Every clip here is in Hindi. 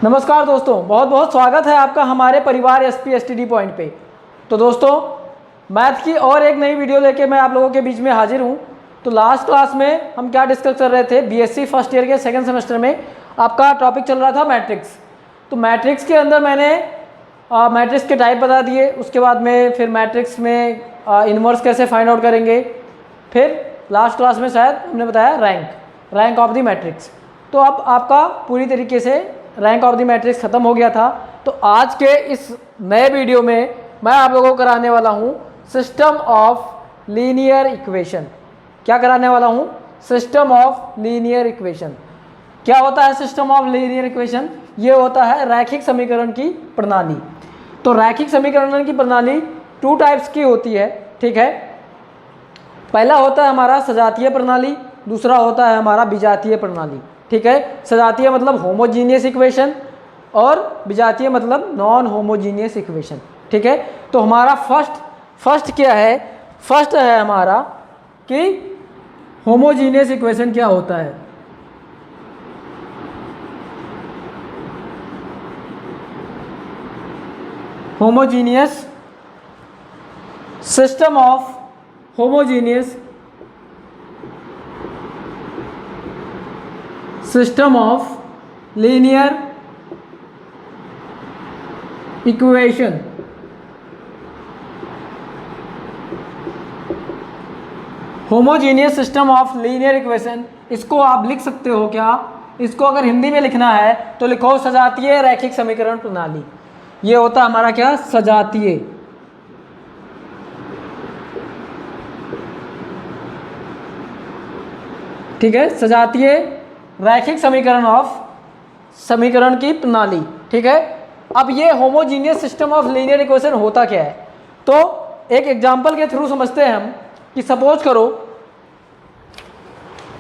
नमस्कार दोस्तों, बहुत बहुत स्वागत है आपका हमारे परिवार एसपी एसटीडी पॉइंट पे। तो दोस्तों, मैथ की और एक नई वीडियो लेके मैं आप लोगों के बीच में हाजिर हूँ। तो लास्ट क्लास में हम क्या डिस्कस कर रहे थे, बीएससी फर्स्ट ईयर के सेकंड सेमेस्टर में आपका टॉपिक चल रहा था मैट्रिक्स। तो मैट्रिक्स के अंदर मैंने मैट्रिक्स के टाइप बता दिए, उसके बाद में फिर मैट्रिक्स में इन्वर्स कैसे फाइंड आउट करेंगे, फिर लास्ट क्लास में शायद हमने बताया रैंक ऑफ द मैट्रिक्स। तो अब आपका पूरी तरीके से रैंक ऑफ द मैट्रिक्स ख़त्म हो गया था। तो आज के इस नए वीडियो में मैं आप लोगों को कराने वाला हूँ सिस्टम ऑफ लीनियर इक्वेशन। क्या कराने वाला हूँ? System of linear equation. क्या होता है सिस्टम ऑफ लीनियर इक्वेशन? ये होता है रैखिक समीकरण की प्रणाली। तो रैखिक समीकरण की प्रणाली टू टाइप्स की होती है, ठीक है। पहला होता है हमारा सजातीय प्रणाली, दूसरा होता है हमारा विजातीय प्रणाली, ठीक है। सजातीय मतलब होमोजीनियस इक्वेशन और विजातीय मतलब नॉन होमोजीनियस इक्वेशन, ठीक है। तो हमारा फर्स्ट क्या है? फर्स्ट है हमारा कि होमोजीनियस इक्वेशन क्या होता है। Homogeneous system of homogeneous system of linear equation. Homogeneous system of linear equation, इसको आप लिख सकते हो क्या? इसको अगर हिंदी में लिखना है तो लिखो सजातीय रैखिक समीकरण प्रणाली। ये होता है हमारा क्या? सजातीय। ठीक है, सजातीय रैखिक समीकरण की प्रणाली, ठीक है। अब ये homogeneous system of linear equation होता क्या है? तो एक एग्जांपल के थ्रू समझते हैं हम कि सपोज करो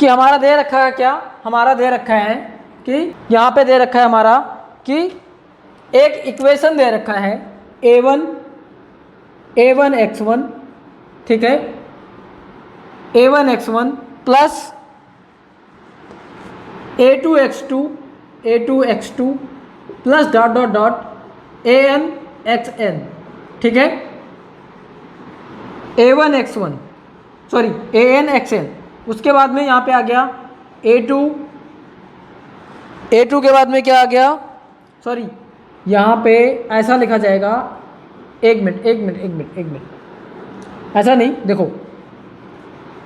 कि हमारा दे रखा है क्या? हमारा दे रखा है कि यहाँ पे दे रखा है हमारा कि एक इक्वेशन दे रखा है a1 x1, ठीक है, a1 x1 plus a2 x2 plus dot dot dot an xn, ठीक है। an xn, उसके बाद में यहाँ पे आ गया a2 के बाद में क्या आ गया? सॉरी, यहाँ पे ऐसा लिखा जाएगा, एक मिनट, ऐसा नहीं, देखो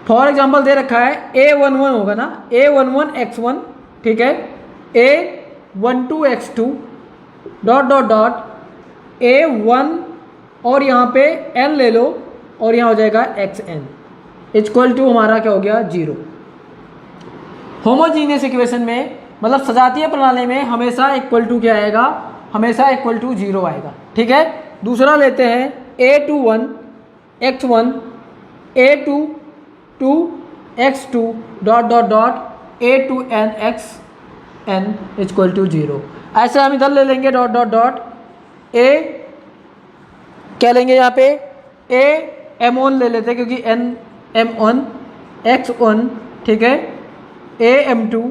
फॉर एग्जांपल दे रखा है a11 होगा ना, a11 x1, ठीक है, a12 x2 dot dot dot a1 और यहाँ पे n ले लो और यहाँ हो जाएगा xn इक्वल टू हमारा क्या हो गया? 0। होमोजीनियस इक्वेशन में मतलब सजातीय प्रणाली में हमेशा इक्वल टू क्या आएगा? हमेशा इक्वल टू 0 आएगा, ठीक है। दूसरा लेते हैं a21 x1 a22 x2 dot dot dot a2n xn equal to 0। ऐसे हम इधर ले लेंगे डॉट डॉट डॉट a, क्या लेंगे यहाँ पे? a m1 ले लेते हैं क्योंकि n m1 x1, ठीक है, a m2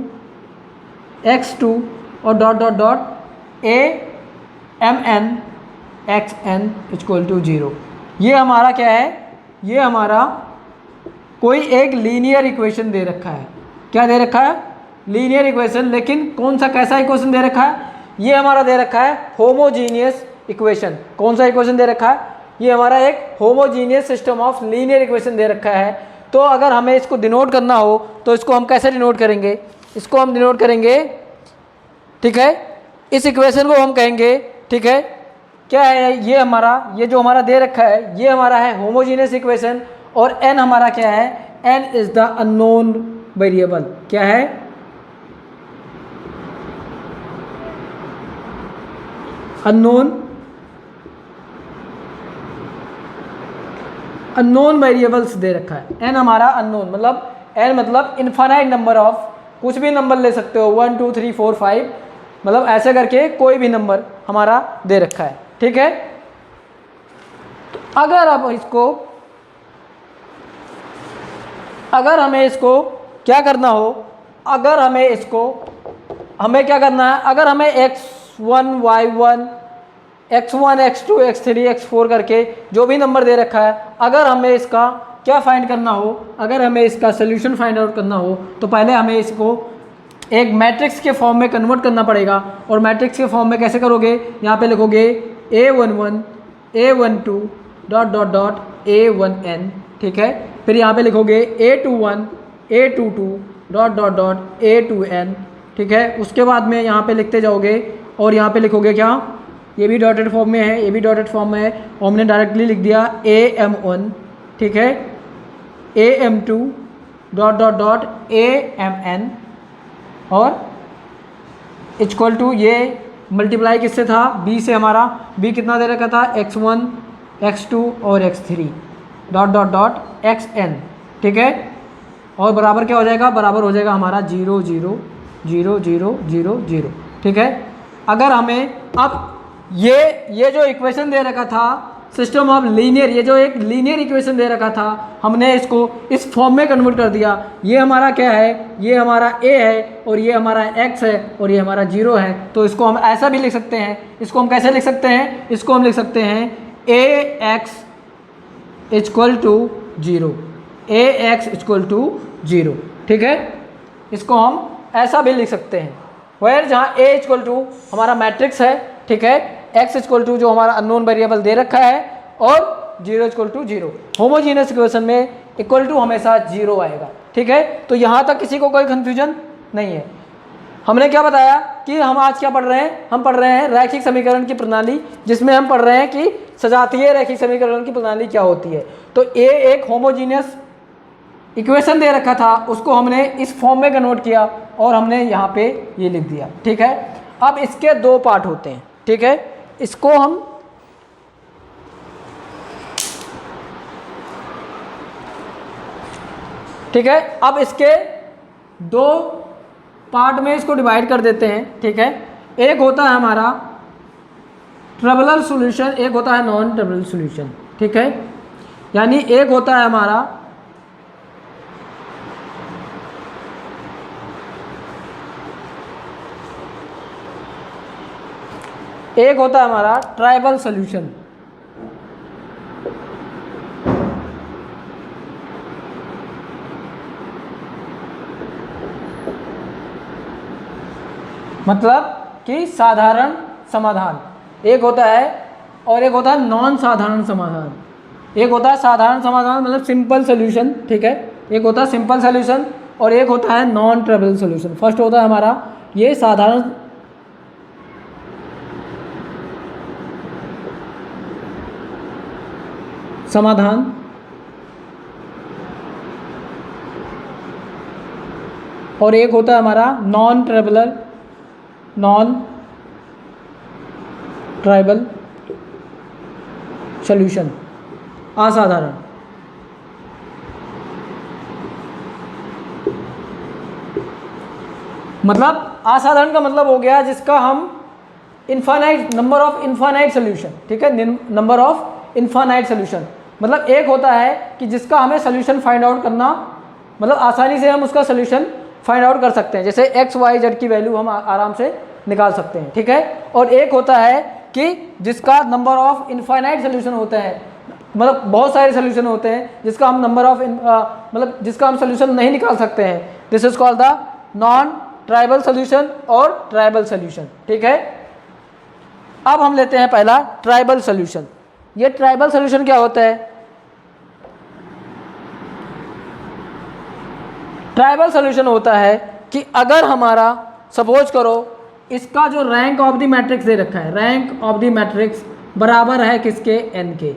x2 और dot dot dot a mn xn equal to 0। ये हमारा क्या है? ये हमारा कोई एक लीनियर इक्वेशन दे रखा है। क्या दे रखा है? Linear equation. लेकिन कौन सा, कैसा इक्वेशन दे रखा है? ये हमारा दे रखा है होमोजीनियस इक्वेशन। कौन सा इक्वेशन दे रखा है? ये हमारा एक homogeneous system of linear equation दे रखा है। तो अगर हमें इसको डिनोट करना हो तो इसको हम कैसे डिनोट करेंगे? इसको हम डिनोट करेंगे, ठीक है, इस इक्वेशन को हम कहेंगे, ठीक है, क्या है ये हमारा? ये जो हमारा दे रखा है ये हमारा है होमोजीनियस इक्वेशन और n हमारा क्या है? n is the unknown variable. क्या है? अननोन वेरिएबल्स दे रखा है। n हमारा अननोन मतलब n मतलब इनफाइनाइट नंबर ऑफ, कुछ भी नंबर ले सकते हो, 1 2 3 4 5, मतलब ऐसे करके कोई भी नंबर हमारा दे रखा है, ठीक है। तो अगर हमें इसको क्या करना हो, अगर हमें इसको हमें क्या करना है? अगर हमें x1 x1 x2 x3 x4 करके जो भी नंबर दे रखा है, अगर हमें इसका क्या फाइंड करना हो, अगर हमें इसका सोल्यूशन फाइंड आउट करना हो तो पहले हमें इसको एक मैट्रिक्स के फॉर्म में कन्वर्ट करना पड़ेगा। और मैट्रिक्स के फॉर्म में कैसे करोगे, यहाँ पे लिखोगे a11 a12 dot dot dot a1n, ठीक है। फिर यहाँ पे लिखोगे a21 a22 dot dot dot a2n, ठीक है। उसके बाद में यहाँ पे लिखते जाओगे और यहाँ पे लिखोगे क्या, ये भी डॉटेड फॉर्म में है, ये भी डॉटेड फॉर्म में है, और हमने डायरेक्टली लिख दिया am1, ठीक है, am2 dot dot dot amn, और इक्वल टू ये मल्टीप्लाई किससे था, b से। हमारा b कितना दे रखा था, x1 x2 और x3 dot dot dot xn, ठीक है। और बराबर क्या हो जाएगा, बराबर हो जाएगा हमारा 0 0 0 0 0 0, ठीक है। अगर हमें अब ये जो इक्वेशन दे रखा था सिस्टम ऑफ लीनियर, ये जो एक लीनियर इक्वेशन दे रखा था, हमने इसको इस फॉर्म में कन्वर्ट कर दिया। ये हमारा क्या है, ये हमारा a है और ये हमारा x है और ये हमारा 0 है। तो इसको हम ऐसा भी लिख सकते हैं, इसको हम कैसे लिख सकते हैं, इसको हम लिख सकते हैं ax equal to 0, ax equal to 0, ठीक है। इसको हम ऐसा भी लिख सकते हैं, वेयर जहाँ a इक्वल टू हमारा मैट्रिक्स है, ठीक है, x इक्वल टू जो हमारा अननोन वेरिएबल दे रखा है, और 0 इक्वल टू 0। होमोजीनियस इक्वेशन में इक्वल टू हमेशा 0 आएगा, ठीक है। तो यहाँ तक किसी को कोई कन्फ्यूजन नहीं है। हमने क्या बताया कि हम आज क्या पढ़ रहे हैं, हम पढ़ रहे हैं रैखिक समीकरण की प्रणाली, जिसमें हम पढ़ रहे हैं कि सजातीय रैखिक समीकरण की प्रणाली क्या होती है। तो a एक होमोजीनियस इक्वेशन दे रखा था, उसको हमने इस फॉर्म में कन्वर्ट किया और हमने यहाँ पे ये लिख दिया, ठीक है। अब इसके दो पार्ट होते हैं, ठीक है। इसको हम ठीक है, अब इसके दो पार्ट में इसको डिवाइड कर देते हैं, ठीक है। एक होता है हमारा ट्रेवलर सॉल्यूशन, एक होता है नॉन ट्रेवलर सॉल्यूशन, ठीक है। यानी एक होता है हमारा ट्राइबल सॉल्यूशन, मतलब कि साधारण समाधान एक होता है, और एक होता है नॉन साधारण समाधान। एक होता है साधारण समाधान मतलब सिंपल सॉल्यूशन, ठीक है, एक होता है सिंपल सॉल्यूशन, और एक होता है नॉन ट्रेवल सॉल्यूशन। फर्स्ट होता है हमारा ये साधारण समाधान, और एक होता है हमारा नॉन ट्राइबल सॉल्यूशन, असाधारण। मतलब असाधारण का मतलब हो गया जिसका हम infinite number of infinite solution, ठीक है, नंबर ऑफ इनफाइनाइट सॉल्यूशन। मतलब एक होता है कि जिसका हमें सॉल्यूशन फाइंड आउट करना, मतलब आसानी से हम उसका सॉल्यूशन फाइंड आउट कर सकते हैं, जैसे एक्स वाई जेड की वैल्यू हम आराम से निकाल सकते हैं, ठीक है। और एक होता है कि जिसका नंबर ऑफ इनफाइनाइट सॉल्यूशन होता है, मतलब बहुत सारे सॉल्यूशन होते हैं जिसका हम नंबर ऑफ मतलब जिसका हम सॉल्यूशन नहीं निकाल सकते हैं। This is called the non tribal solution और ट्राइबल सॉल्यूशन, ठीक है। अब हम लेते हैं पहला ट्राइबल सॉल्यूशन। ये ट्राइबल सॉल्यूशन क्या होता है? ट्राइबल सॉल्यूशन होता है कि अगर हमारा सपोज करो इसका जो रैंक ऑफ द मैट्रिक्स दे रखा है, रैंक ऑफ द मैट्रिक्स बराबर है किसके? n के।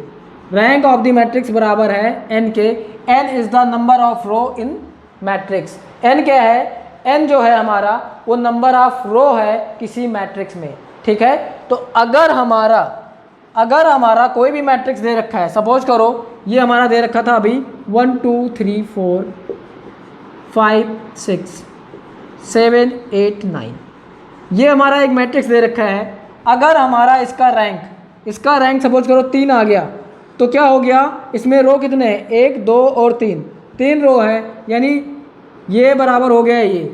रैंक ऑफ द मैट्रिक्स बराबर है n के। n is the number of row in matrix. n क्या है? n जो है हमारा वो नंबर ऑफ रो है किसी मैट्रिक्स में, ठीक है। तो अगर हमारा कोई भी मैट्रिक्स दे रखा है, सपोज करो ये हमारा दे रखा था अभी 1 2 3 4 5 6 7 8 9, ये हमारा एक मैट्रिक्स दे रखा है। अगर हमारा इसका रैंक सपोज करो 3 आ गया, तो क्या हो गया? इसमें रो कितने हैं? 1 2 और 3 रो है, यानी ये बराबर हो गया ये।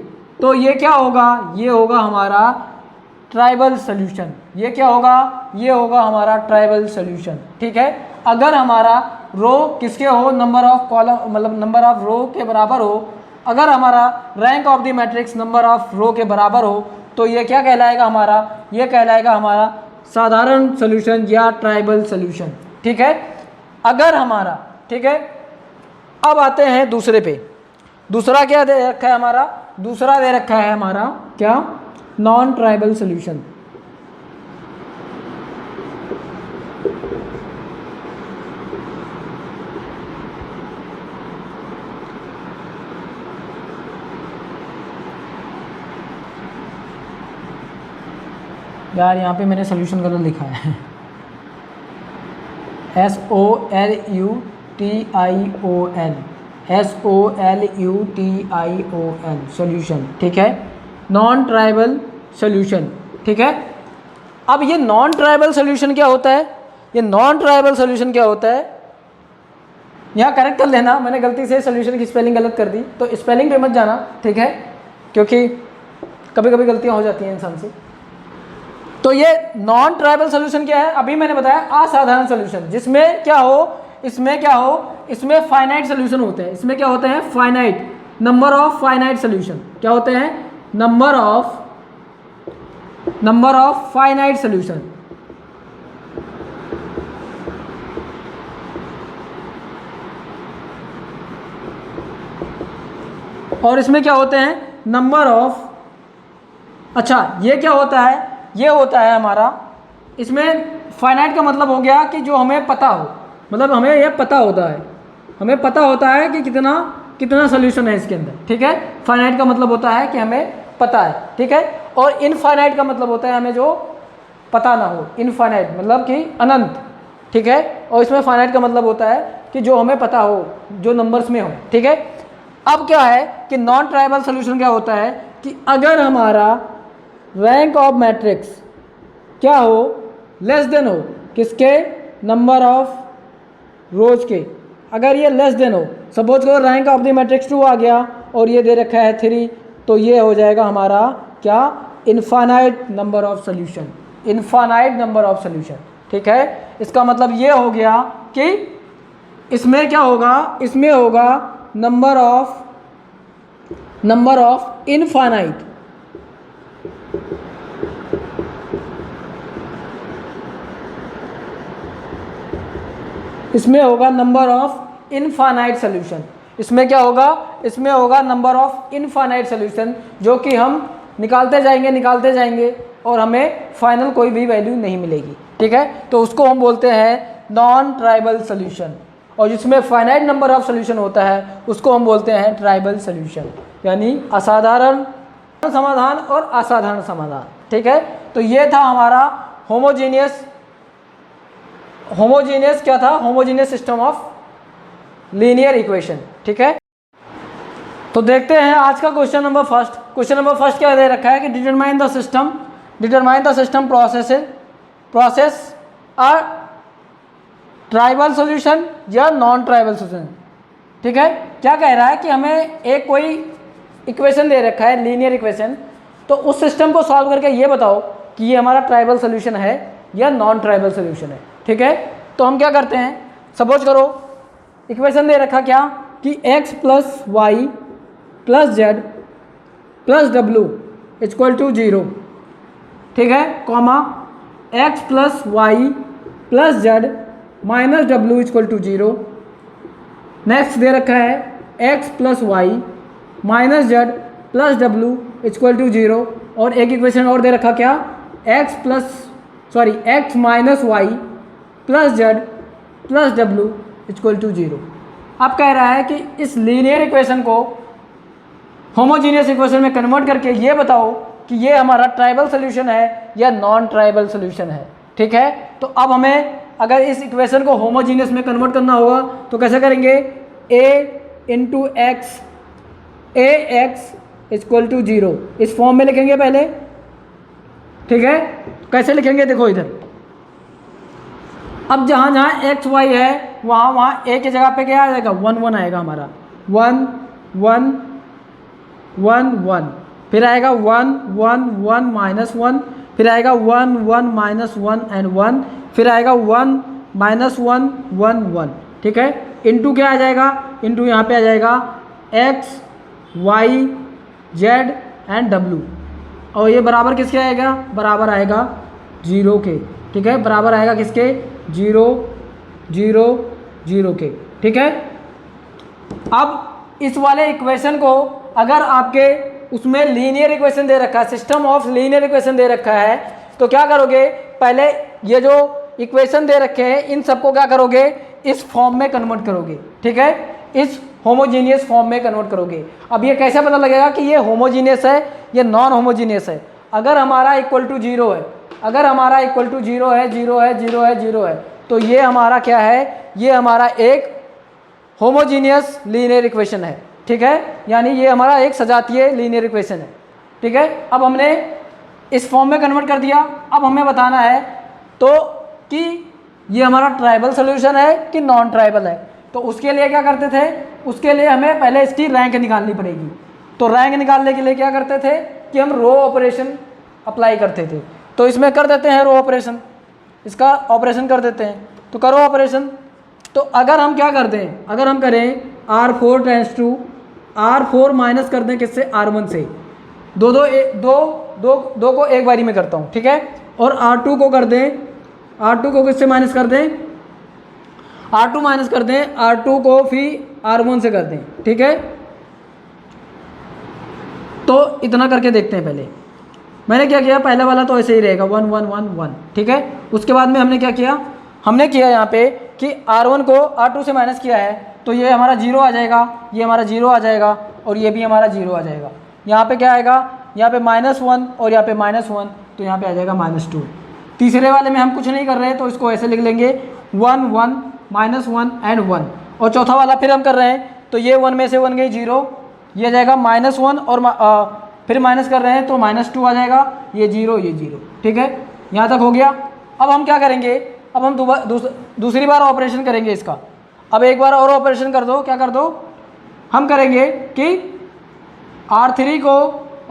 तो ये क्या होगा? ये होगा हमारा ट्राइबल सोल्यूशन। ये क्या होगा? ये होगा हमारा ट्राइबल सोल्यूशन। ठीक है, अगर हमारा रो किसके हो, नंबर ऑफ कॉलम मतलब नंबर ऑफ रो के बराबर हो, अगर हमारा rank of the matrix number of row के बराबर हो, तो ये क्या कहलाएगा हमारा? ये कहलाएगा हमारा साधारण सोल्यूशन या ट्राइबल सोल्यूशन। ठीक है, अगर हमारा, ठीक है, अब आते हैं दूसरे पे। दूसरा क्या दे रखा है हमारा? दूसरा दे रखा है हमारा क्या? Non tribal solution. यार यहाँ पे मैंने सोल्यूशन गलत लिखा है, SOLUTION, SOLUTION सोल्यूशन। ठीक है, नॉन ट्राइबल सोल्यूशन। ठीक है, अब ये नॉन ट्राइबल सोल्यूशन क्या होता है? ये नॉन ट्राइबल सोल्यूशन क्या होता है? यहाँ करेक्ट कर लेना, मैंने गलती से सोल्यूशन की स्पेलिंग गलत कर दी, तो स्पेलिंग पे मत जाना। ठीक है, क्योंकि कभी कभी गलतियाँ हो जाती हैं इंसान से। तो ये नॉन ट्राइबल सोल्यूशन क्या है? अभी मैंने बताया असाधारण सोल्यूशन, जिसमें क्या हो, इसमें क्या हो, इसमें फाइनाइट सोल्यूशन होते हैं। इसमें क्या होते हैं? Finite, number of finite solution. क्या होते हैं? Number of finite solution. और इसमें क्या होते हैं? नंबर ऑफ, अच्छा ये क्या होता है? ये होता है हमारा, इसमें फाइनाइट का मतलब हो गया कि जो हमें पता हो, मतलब हमें यह पता होता है, हमें पता होता है कि कितना कितना सोल्यूशन है इसके अंदर। ठीक है, फाइनाइट का मतलब होता है कि हमें पता है। ठीक है, और इनफाइनाइट का मतलब होता है हमें जो पता ना हो। इनफाइनाइट मतलब कि अनंत। ठीक है, और इसमें फाइनाइट का मतलब होता है कि जो हमें पता हो, जो नंबर्स में हो। ठीक है, अब क्या है कि नॉन ट्राइबल सोल्यूशन क्या होता है कि अगर हमारा रैंक ऑफ मैट्रिक्स क्या हो? लेस देन हो किसके? नंबर ऑफ रोज के। अगर ये लेस देन हो, सपोज करो रैंक ऑफ द मैट्रिक्स 2 आ गया और ये दे रखा है 3, तो ये हो जाएगा हमारा क्या? Infinite number of solution. Infinite number of solution. ठीक है, इसका मतलब ये हो गया कि इसमें क्या होगा? इसमें होगा नंबर ऑफ इनफाइनाइट। इसमें होगा नंबर ऑफ इनफाइनाइट सोल्यूशन। इसमें क्या होगा? इसमें होगा नंबर ऑफ इनफाइनाइट सोल्यूशन, जो कि हम निकालते जाएंगे और हमें फाइनल कोई भी वैल्यू नहीं मिलेगी। ठीक है, तो उसको हम बोलते हैं नॉन ट्राइबल सोल्यूशन। और जिसमें फाइनाइट नंबर ऑफ सोल्यूशन होता है उसको हम बोलते हैं ट्राइबल सोल्यूशन, यानी असाधारण समाधान और असाधारण समाधान। ठीक है, तो ये था हमारा होमोजीनियस क्या था? Homogeneous system of linear equation. ठीक है, तो देखते हैं आज का question number first. Question number first क्या दे रखा है कि determine the system process a tribal solution या नॉन ट्राइबल सॉल्यूशन। ठीक है, क्या कह रहा है कि हमें एक कोई इक्वेशन दे रखा है, लीनियर इक्वेशन, तो उस सिस्टम को सॉल्व करके ये बताओ कि ये हमारा ट्राइबल सॉल्यूशन है या नॉन ट्राइबल सॉल्यूशन है। ठीक है, तो हम क्या करते हैं, सपोज करो इक्वेशन दे रखा क्या कि x plus Y plus Z plus W equal to 0। ठीक है, comma x plus Y plus Z minus W equal to 0। Next दे रखा है x plus Y minus Z plus W equal to 0। और एक इक्वेशन और दे रखा क्या, x minus Y plus Z plus W equal to 0। अब कह रहा है कि इस लीनियर इक्वेशन को होमोजीनियस इक्वेशन में कन्वर्ट करके ये बताओ कि ये हमारा ट्राइबल सोल्यूशन है या नॉन ट्राइबल सोल्यूशन है। ठीक है, तो अब हमें अगर इस इक्वेशन को होमोजीनियस में कन्वर्ट करना होगा तो कैसे करेंगे, a into x equal to 0 इस फॉर्म में लिखेंगे पहले। ठीक है, कैसे लिखेंगे देखो इधर, अब जहाँ जहाँ एक्स वाई है वहाँ a की जगह पे क्या आ जाएगा, 1 1 आएगा हमारा, 1 1 1 1, फिर आएगा 1 1 1 माइनस 1, फिर आएगा 1 1 माइनस 1 एंड 1, फिर आएगा 1 माइनस 1 1 1, ठीक है। इंटू क्या आ जाएगा, इंटू यहाँ पे आ जाएगा x y z and w, और ये बराबर किसके आएगा, बराबर आएगा 0 के, ठीक है, बराबर आएगा किसके, 0 0 0 के, ठीक है। अब इस वाले इक्वेशन को अगर आपके उसमें लीनियर इक्वेशन दे रखा है, सिस्टम ऑफ लीनियर इक्वेशन दे रखा है, तो क्या करोगे, पहले ये जो इक्वेशन दे रखे हैं इन सबको क्या करोगे, इस फॉर्म में कन्वर्ट करोगे, ठीक है, इस होमोजीनियस फॉर्म में कन्वर्ट करोगे। अब ये कैसे पता लगेगा कि ये होमोजीनियस है, ये नॉन होमोजीनियस है। अगर हमारा इक्वल टू 0 है, अगर हमारा इक्वल टू 0 है, 0 है, 0 है, 0 है, तो ये हमारा क्या है, ये हमारा एक होमोजीनियस लीनियर इक्वेशन है, ठीक है, यानी ये हमारा एक सजातीय लीनियर इक्वेशन है, ठीक है। अब हमने इस फॉर्म में कन्वर्ट कर दिया। अब हमें बताना है तो कि ये हमारा ट्राइबल सॉल्यूशन है कि नॉन ट्राइबल है। तो उसके लिए क्या करते थे, उसके लिए हमें पहले इसकी रैंक निकालनी पड़ेगी। तो रैंक निकालने के लिए क्या करते थे कि हम रो ऑपरेशन अप्लाई करते थे। तो इसमें कर देते हैं रो ऑपरेशन, इसका ऑपरेशन कर देते हैं, तो करो ऑपरेशन। तो अगर हम क्या कर दें, अगर हम करें R4 tense to R4 minus कर दें किससे, R1 से, दो को एक बारी में करता हूँ, ठीक है, और R2 को कर दें, R2 को किससे माइनस कर दें, R2 माइनस कर दें, R2 को फिर R1 से कर दें, ठीक है। तो इतना करके देखते हैं। पहले मैंने क्या किया, पहला वाला तो ऐसे ही रहेगा 1 1 1 1, ठीक है। उसके बाद में हमने क्या किया, हमने किया यहाँ पे कि R1 को R2 से माइनस किया है, तो ये हमारा 0 आ जाएगा, ये हमारा 0 आ जाएगा, और ये भी हमारा 0 आ जाएगा। यहाँ पे क्या आएगा, यहाँ पे -1 और यहाँ पे -1, तो यहाँ पे आ जाएगा -2। तीसरे वाले में हम कुछ नहीं कर रहे हैं, तो इसको ऐसे लिख लेंगे 1 1 -1 एंड 1। और चौथा वाला फिर हम कर रहे हैं, तो ये 1 में से 1 गई 0, ये आ जाएगा -1 और फिर माइनस कर रहे हैं तो -2 आ जाएगा, ये 0 ये 0, ठीक है। यहाँ तक हो गया। अब हम क्या करेंगे, अब हम दूसरी बार ऑपरेशन करेंगे इसका। अब एक बार और ऑपरेशन कर दो, क्या कर दो, हम करेंगे कि R3 को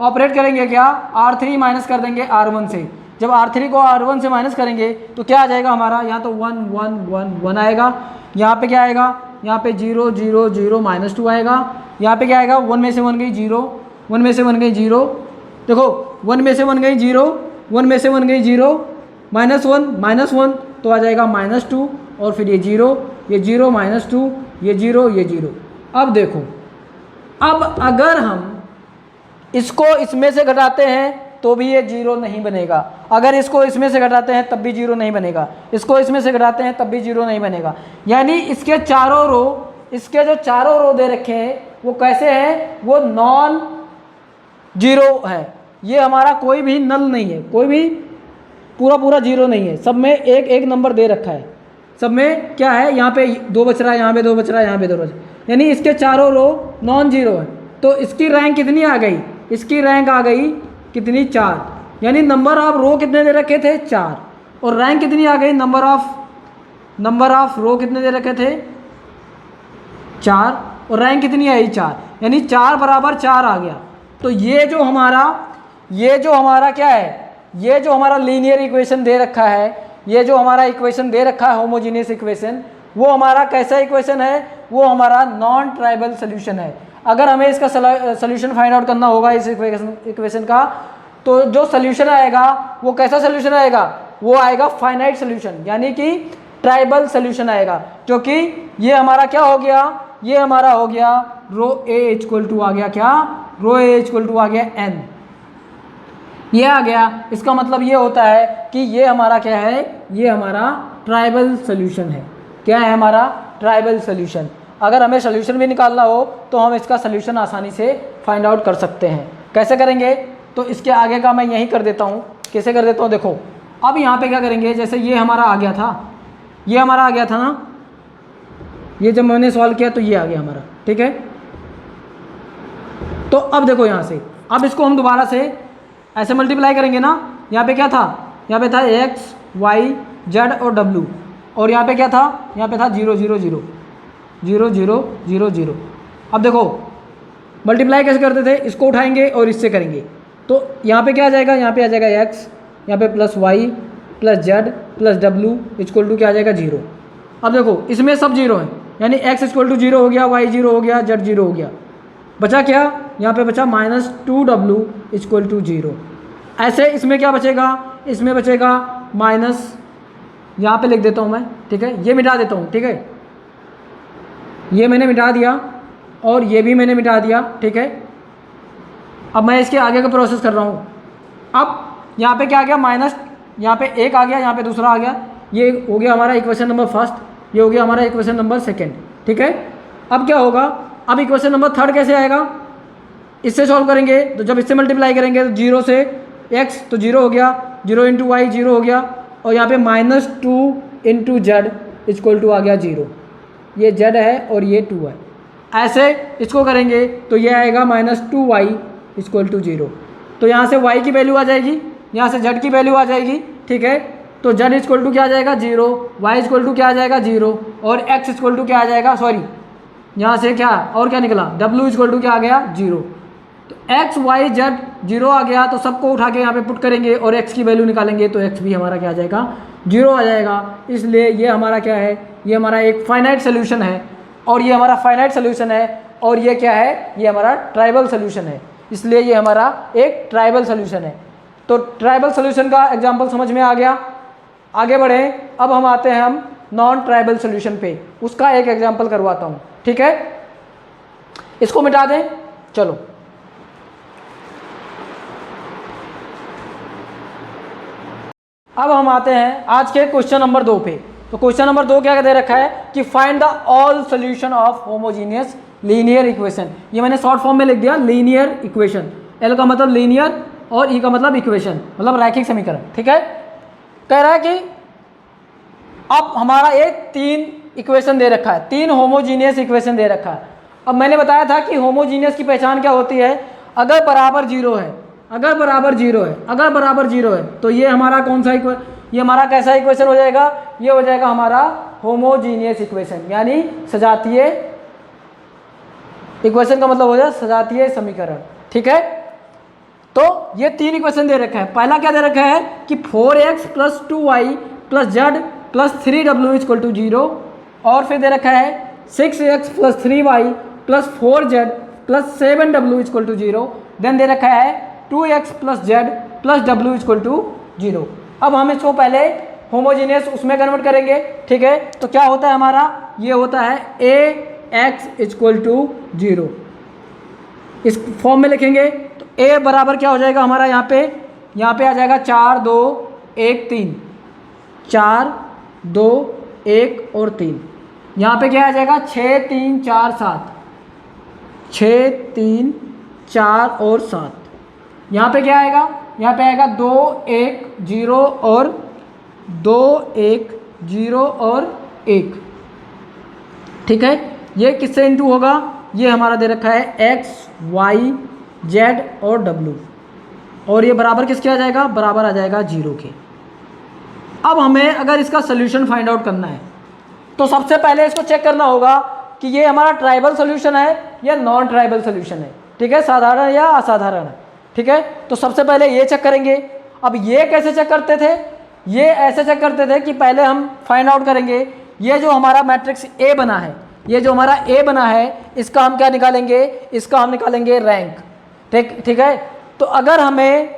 ऑपरेट करेंगे, क्या R3 माइनस कर देंगे R1 से। जब R3 को R1 से माइनस करेंगे तो क्या आ जाएगा हमारा, यहाँ तो 1 1 1 1 आएगा, यहाँ पे क्या आएगा, यहाँ पे 0 0 0 -2 आएगा, यहाँ पे क्या आएगा, 1 में से 1 गई 0, 1 में से 1 गई 0, देखो 1 में से 1 गई 0, 1 में से 1 गई 0, -1 तो आ जाएगा -2, और फिर ये 0 ये 0 -2 ये 0 ये 0। अब देखो, अब अगर हम इसको इसमें से घटाते हैं तो भी ये 0 नहीं बनेगा, अगर इसको इसमें से घटाते हैं तब भी 0 नहीं बनेगा, इसको इसमें से घटाते हैं तब भी 0 नहीं बनेगा। यानी इसके चारों रो, इसके जो चारों रो दे रखे हैं वो कैसे हैं, वो नॉन जीरो है। ये हमारा कोई भी नल नहीं है, कोई भी पूरा 0 नहीं है, सब में एक एक नंबर दे रखा है। सब में क्या है, यहाँ पे 2 बच रहा है, यहाँ पे 2 बच रहा है, यहाँ पे 2 बच रहा है, यानी इसके चारों रो नॉन जीरो है। तो इसकी रैंक कितनी आ गई, इसकी रैंक आ गई कितनी, 4, यानी नंबर ऑफ रो कितने दे रखे थे, 4, और रैंक कितनी आ गई, नंबर ऑफ रो कितने दे रखे थे, 4, और रैंक कितनी आई, 4, यानी 4 बराबर 4 आ गया। तो ये जो हमारा क्या है, ये जो हमारा लीनियर इक्वेशन दे रखा है, ये जो हमारा इक्वेशन दे रखा है होमोजीनियस इक्वेशन, वो हमारा कैसा इक्वेशन है, वो हमारा नॉन ट्राइबल सोल्यूशन है। अगर हमें इसका सोल्यूशन फाइंड आउट करना होगा इस इक्वेशन का, तो जो सोल्यूशन आएगा वो कैसा सोल्यूशन आएगा, वो आएगा फाइनाइट सोल्यूशन, यानी कि ट्राइबल सोल्यूशन आएगा। क्योंकि ये हमारा क्या हो गया, ये हमारा हो गया रो ए इक्वल टू आ गया, क्या रो ए इक्वल टू आ गया n, ये आ गया। इसका मतलब ये होता है कि ये हमारा क्या है, ये हमारा ट्राइबल सोल्यूशन है। क्या है हमारा, ट्राइबल सोल्यूशन। अगर हमें सोल्यूशन भी निकालना हो तो हम इसका सोल्यूशन आसानी से फाइंड आउट कर सकते हैं। कैसे करेंगे, तो इसके आगे का मैं यही कर देता हूँ। कैसे कर देता हूँ, देखो अब यहाँ पे क्या करेंगे, जैसे ये हमारा आ गया था, ये हमारा आ गया था ना, ये जब मैंने सॉल्व किया तो ये आ गया हमारा, ठीक है। तो अब देखो यहाँ से, अब इसको हम दोबारा से ऐसे मल्टीप्लाई करेंगे ना। यहाँ पे क्या था, यहाँ पे था x y z और w, और यहाँ पे क्या था, यहाँ पे था 0 0 0 0 0 0 0। अब देखो मल्टीप्लाई कैसे करते थे, इसको उठाएंगे और इससे करेंगे, तो यहाँ पे क्या आ जाएगा, यहाँ पे आ जाएगा x, यहाँ पे plus Y plus Z plus डब्ल्यू इक्वल टू क्या आ जाएगा 0। अब देखो इसमें सब 0 है, यानी x इक्वल टू 0 हो गया, y 0 हो गया, z 0 हो गया। बचा क्या, यहाँ पे बचा -2w इक्वल टू 0। ऐसे इसमें क्या बचेगा, इसमें बचेगा माइनस, यहाँ पे लिख देता हूँ मैं, ठीक है, ये मिटा देता हूँ, ठीक है, ये मैंने मिटा दिया और ये भी मैंने मिटा दिया, ठीक है। अब मैं इसके आगे का प्रोसेस कर रहा हूँ। अब यहाँ पे क्या आ गया, माइनस, यहाँ पे एक आ गया, यहाँ पे दूसरा आ गया, ये हो गया हमारा इक्वेशन नंबर फर्स्ट, ये हो गया हमारा इक्वेशन नंबर सेकंड, ठीक है। अब क्या होगा, अब इक्वेशन नंबर थर्ड कैसे आएगा, इससे सॉल्व करेंगे तो जब इससे मल्टीप्लाई करेंगे तो 0 से x तो 0 हो गया, 0 इंटू वाई 0 हो गया, और यहाँ पे -2 इंटू जेड इक्वल टू आ गया 0। ये z है और ये 2 है। ऐसे इसको करेंगे तो ये आएगा -2y इक्वल टू 0। तो यहाँ से y की वैल्यू आ जाएगी, यहाँ से z की वैल्यू आ जाएगी, ठीक है। तो z इक्वल टू क्या आ जाएगा 0, y इक्वल टू क्या आ जाएगा 0, और x इक्वल टू क्या आ जाएगा, सॉरी यहाँ से क्या और क्या निकला, w इक्वल टू क्या आ गया 0। तो x y z 0 आ गया, तो सबको उठा के यहाँ पे पुट करेंगे और x की वैल्यू निकालेंगे तो x भी हमारा क्या आ जाएगा 0 आ जाएगा। इसलिए ये हमारा क्या है, ये हमारा एक फाइनाइट सोल्यूशन है, और ये हमारा फाइनाइट सोल्यूशन है, और ये क्या है, ये हमारा ट्राइबल सोल्यूशन है। इसलिए ये हमारा एक ट्राइबल सोल्यूशन है। तो ट्राइबल सोल्यूशन का एग्जांपल समझ में आ गया। आगे बढ़ें, अब हम आते हैं हम नॉन ट्राइबल सोल्यूशन पे, उसका एक एग्जांपल करवाता हूँ, ठीक है। इसको मिटा दें, चलो। अब हम आते हैं आज के क्वेश्चन नंबर 2 पे। तो क्वेश्चन नंबर 2 क्या दे रखा है कि find the all solution of homogeneous linear equation. ये मैंने शॉर्ट फॉर्म में लिख दिया लीनियर इक्वेशन, एल का मतलब लीनियर और ई का मतलब इक्वेशन, मतलब रैखिक समीकरण, ठीक है। कह रहा है कि अब हमारा एक 3 इक्वेशन दे रखा है, 3 होमोजीनियस इक्वेशन दे रखा है। अब मैंने बताया था कि होमोजीनियस की पहचान क्या होती है, अगर बराबर 0 है, अगर बराबर 0 है, अगर बराबर 0 है, तो ये हमारा कौन सा ये हमारा कैसा इक्वेशन हो जाएगा, ये हो जाएगा हमारा होमोजीनियस इक्वेशन, यानी सजातीय इक्वेशन का मतलब हो जाए सजातीय समीकरण, ठीक है। तो ये 3 इक्वेशन दे रखा है। पहला क्या दे रखा है कि 4x + 2y + z + 3w = 0, और फिर दे रखा है 6x + 3y + 4z + 7w = 0। Then they रखा है 2x + z + w = 0। अब हम इसको पहले होमोजीनियस उसमें कन्वर्ट करेंगे, ठीक है। तो क्या होता है हमारा, ये होता है ax = 0। इस फॉर्म में लिखेंगे तो a बराबर क्या हो जाएगा हमारा, यहाँ पे आ जाएगा 4 2 1 3, 4 2 1 और 3। यहाँ पे क्या आ जाएगा 6 3 4 7, 6 3 4 और 7। यहाँ पे क्या आएगा, यहाँ पे आएगा 2 1 0 और 2 1 0 और 1, ठीक है। ये किससे इंटू होगा, ये हमारा दे रखा है x y z और w, और ये बराबर किसके आ जाएगा, बराबर आ जाएगा 0 के। अब हमें अगर इसका सोल्यूशन फाइंड आउट करना है तो सबसे पहले इसको चेक करना होगा कि ये हमारा ट्राइबल सोल्यूशन है या नॉन ट्राइबल सोल्यूशन है, ठीक है, साधारण या असाधारण है, ठीक है। तो सबसे पहले ये चेक करेंगे। अब ये कैसे चेक करते थे, ये ऐसे चेक करते थे कि पहले हम फाइंड आउट करेंगे ये जो हमारा मैट्रिक्स A बना है, ये जो हमारा A बना है, इसका हम क्या निकालेंगे, इसका हम निकालेंगे रैंक, ठीक है। तो अगर हमें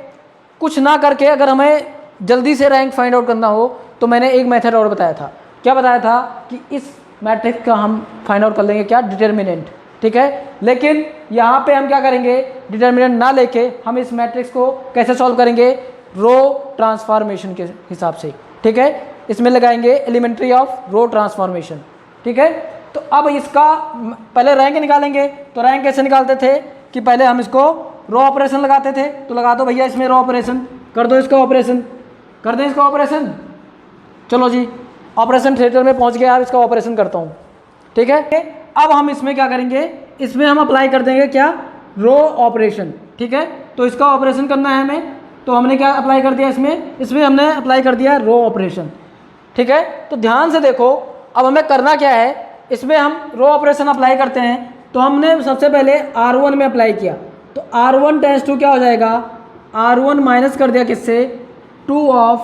कुछ ना करके अगर हमें जल्दी से रैंक फाइंड आउट करना हो तो मैंने एक मेथड और बताया था। क्या बताया था कि इस मैट्रिक्स का हम फाइंड आउट कर लेंगे क्या, डिटर्मिनेंट, ठीक है। लेकिन यहाँ पे हम क्या करेंगे, डिटर्मिनेंट ना लेके हम इस मैट्रिक्स को कैसे सॉल्व करेंगे, रो ट्रांसफॉर्मेशन के हिसाब से, ठीक है। इसमें लगाएंगे एलिमेंट्री ऑफ रो ट्रांसफॉर्मेशन, ठीक है। तो अब इसका पहले रैंक निकालेंगे। तो रैंक कैसे निकालते थे कि पहले हम इसको रो ऑपरेशन लगाते थे। तो लगा दो भैया इसमें रो ऑपरेशन, कर दो इसका ऑपरेशन, कर दें इसका ऑपरेशन। चलो जी, ऑपरेशन थिएटर में पहुंच गया, अब इसका ऑपरेशन करता हूँ, ठीक है। अब हम इसमें क्या करेंगे, इसमें हम अप्लाई कर देंगे क्या, रो ऑपरेशन, ठीक है। तो इसका ऑपरेशन करना है हमें, तो हमने क्या अप्लाई कर दिया इसमें हमने अप्लाई कर दिया रो ऑपरेशन, ठीक है। तो ध्यान से देखो, अब हमें करना क्या है, इसमें हम रो ऑपरेशन अप्लाई करते हैं। तो हमने सबसे पहले R1 में अप्लाई किया, तो R1 टेंस टू क्या हो जाएगा, R1 माइनस कर दिया किससे, 2 ऑफ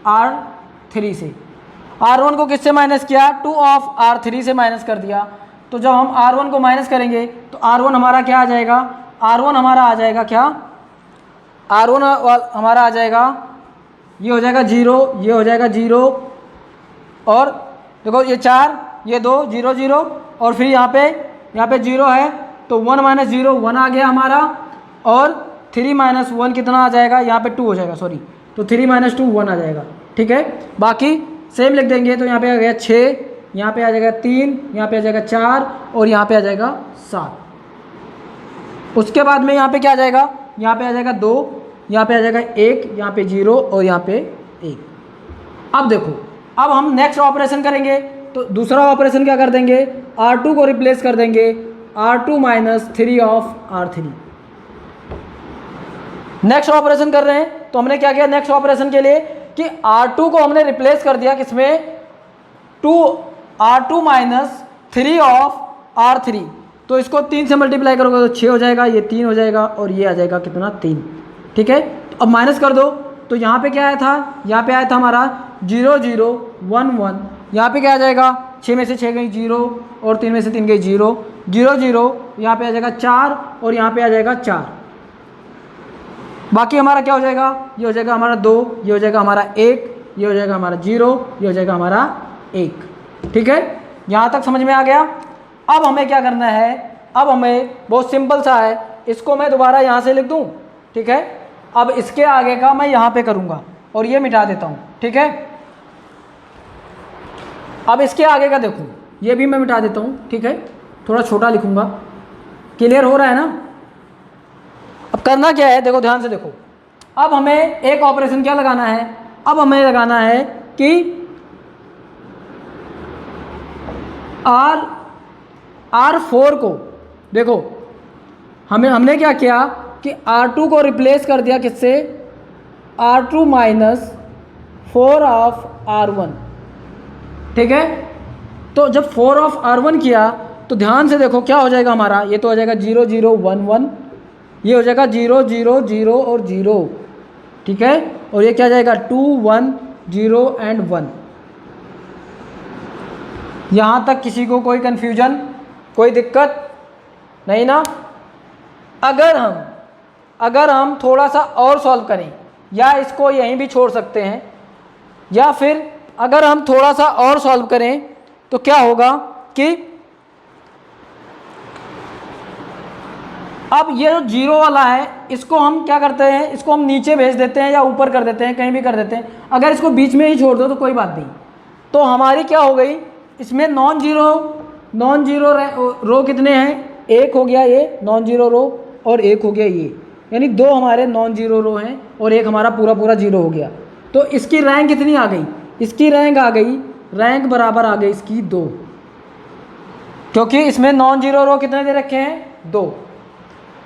R3 से। R1 को किससे माइनस किया? 2 ऑफ R3 से माइनस कर दिया। तो जब हम R1 को माइनस करेंगे तो R1 हमारा क्या आ जाएगा? R1 हमारा आ जाएगा क्या? R1 हमारा आ जाएगा, ये हो जाएगा 0, ये हो जाएगा 0, और देखो ये 4, ये 2, 0 0, और फिर यहाँ पे 0 है तो 1 माइनस 0 1 आ गया हमारा, और 3 माइनस 1 कितना आ जाएगा? यहाँ पे 2 हो जाएगा, सॉरी, तो 3 माइनस 2 1 आ जाएगा। ठीक है, बाकी सेम लिख देंगे। तो यहाँ पे आ गया 6, यहाँ पे आ जाएगा 3, यहाँ पे आ जाएगा 4, और यहाँ पे आ जाएगा 7। उसके बाद में यहाँ पे क्या आ जाएगा? यहाँ पे आ जाएगा 2, यहाँ पे आ जाएगा 1, यहाँ पे 0, और यहाँ पे 1। अब देखो, अब हम नेक्स्ट ऑपरेशन करेंगे तो दूसरा ऑपरेशन क्या कर देंगे? R2 को रिप्लेस कर देंगे R2 minus 3 of R3। Next operation कर रहे हैं तो हमने क्या किया नेक्स्ट ऑपरेशन के लिए कि R2 को हमने रिप्लेस कर दिया किसमें? R2 minus 3 of R3। तो इसको 3 से मल्टीप्लाई करोगे तो 6 हो जाएगा, ये 3 हो जाएगा, और ये आ जाएगा कितना? 3। ठीक है, तो अब माइनस कर दो तो यहाँ पे क्या आया था? यहाँ पे आया था हमारा 0 0 1 1। यहाँ पे क्या आ जाएगा? 6 में से 6 गई 0, और 3 में से 3 गई 0 0 0, यहाँ पे आ जाएगा 4, और यहाँ पे आ जाएगा 4। बाकी हमारा क्या हो जाएगा? ये हो जाएगा हमारा 2, ये हो जाएगा हमारा 1, ये हो जाएगा हमारा 0, ये हो जाएगा हमारा 1। ठीक है, यहाँ तक समझ में आ गया? अब हमें क्या करना है? अब हमें बहुत सिंपल सा है, इसको मैं दोबारा यहाँ से लिख दूँ। ठीक है, अब इसके आगे का मैं यहाँ पे करूँगा और ये मिटा देता हूँ। ठीक है, अब इसके आगे का देखो, ये भी मैं मिटा देता हूँ। ठीक है, थोड़ा छोटा लिखूँगा। क्लियर हो रहा है ना? अब करना क्या है, देखो ध्यान से देखो। अब हमें एक ऑपरेशन क्या लगाना है? अब हमें लगाना है कि R4 को देखो, हमने क्या किया कि R2 को रिप्लेस कर दिया किससे? R2 minus 4 of R1। ठीक है, तो जब 4 ऑफ R1 किया तो ध्यान से देखो क्या हो जाएगा हमारा? ये तो हो जाएगा 0 0 1 1, ये हो जाएगा 0 0 0 और 0। ठीक है, और ये क्या आ जाएगा? 2 1 0 एंड 1। यहाँ तक किसी को कोई कन्फ्यूजन, कोई दिक्कत नहीं ना? अगर हम थोड़ा सा और सॉल्व करें, या इसको यहीं भी छोड़ सकते हैं, या फिर अगर हम थोड़ा सा और सॉल्व करें तो क्या होगा कि अब ये जो 0 वाला है इसको हम क्या करते हैं? इसको हम नीचे भेज देते हैं या ऊपर कर देते हैं, कहीं भी कर देते हैं। अगर इसको बीच में ही छोड़ दो तो कोई बात नहीं। तो हमारी क्या हो गई? इसमें नॉन जीरो रो कितने हैं? 1 हो गया ये नॉन जीरो रो, और 1 हो गया ये, यानी 2 हमारे नॉन जीरो रो हैं और 1 हमारा पूरा 0 हो गया। तो इसकी रैंक कितनी आ गई? इसकी रैंक आ गई, रैंक बराबर आ गई इसकी 2, क्योंकि इसमें नॉन जीरो रो कितने दे रखे हैं? 2।